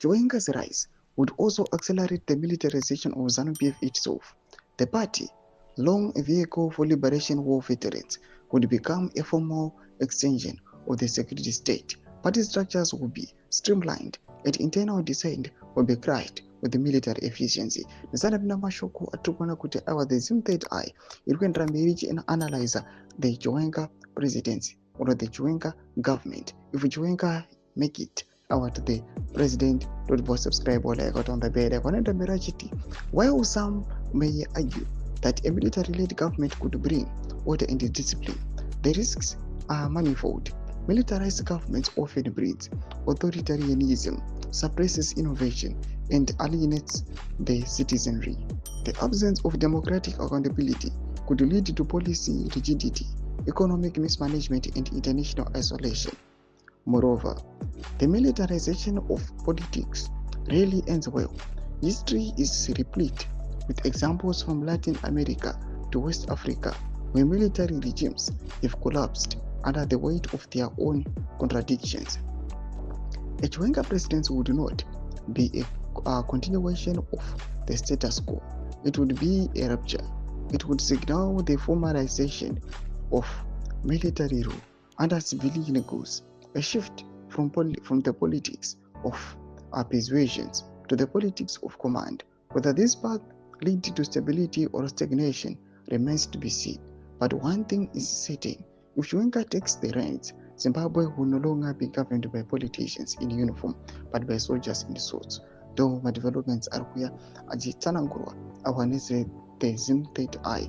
Chiwenga's rise would also accelerate the militarization of Zanu-PF itself. The party, long a vehicle for liberation war veterans, would become a formal extension of the security state. Party structures would be streamlined and internal dissent would be crushed with the military efficiency. Nisanapinda mashoko atukwana kuti awa the Zim third eye irikuendera mberi and analyze the Chiwenga presidency or the Chiwenga government. If Chiwenga make it out the president, don't subscribe or like on the bed. While some may argue that a military-led government could bring order and discipline, the risks are manifold. Militarized governments often breeds authoritarianism, suppresses innovation, and alienates the citizenry. The absence of democratic accountability could lead to policy rigidity, economic mismanagement, and international isolation. Moreover, the militarization of politics rarely ends well. History is replete with examples from Latin America to West Africa, where military regimes have collapsed under the weight of their own contradictions. A Chiwenga presidency would not be a continuation of the status quo. It would be a rupture. It would signal the formalization of military rule under civilian goals, a shift from the politics of persuasions to the politics of command. Whether this path leads to stability or stagnation remains to be seen. But one thing is certain: if Chiwenga takes the reins, Zimbabwe will no longer be governed by politicians in uniform, but by soldiers in suits. Though my developments are here, Ajitsanangurwa, awareness the Zim third eye,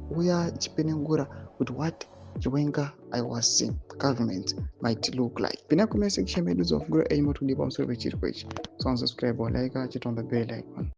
we are penengura with what Chiwenga YTSccc government might look like. Pina comment section of Gura aim to the bomb server chirkwich. So subscribe or like it on the bell icon.